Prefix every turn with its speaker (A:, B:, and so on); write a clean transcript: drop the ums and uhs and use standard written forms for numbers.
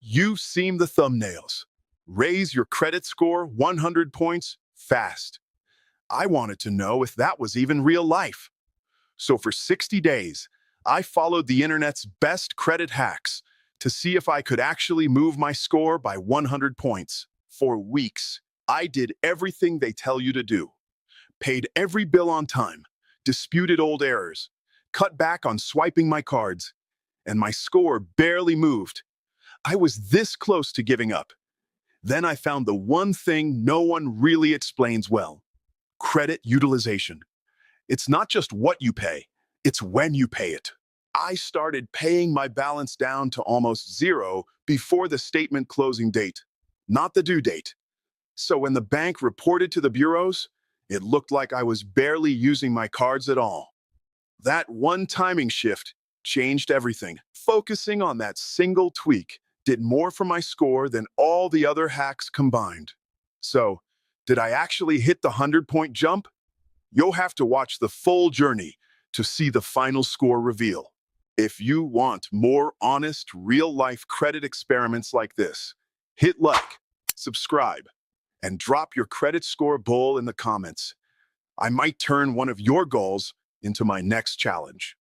A: You've seen the thumbnails. Raise your credit score 100 points fast. I wanted to know if that was even real life. So for 60 days, I followed the internet's best credit hacks to see if I could actually move my score by 100 points. For weeks, I did everything they tell you to do. Paid every bill on time, disputed old errors, cut back on swiping my cards, and my score barely moved. I was this close to giving up. Then I found the one thing no one really explains well: credit utilization. It's not just what you pay, it's when you pay it. I started paying my balance down to almost zero before the statement closing date, not the due date. So when the bank reported to the bureaus, it looked like I was barely using my cards at all. That one timing shift changed everything. Focusing on that single tweak did more for my score than all the other hacks combined. So, did I actually hit the 100-point jump? You'll have to watch the full journey to see the final score reveal. If you want more honest, real-life credit experiments like this, hit like, subscribe, and drop your credit score goal in the comments. I might turn one of your goals into my next challenge.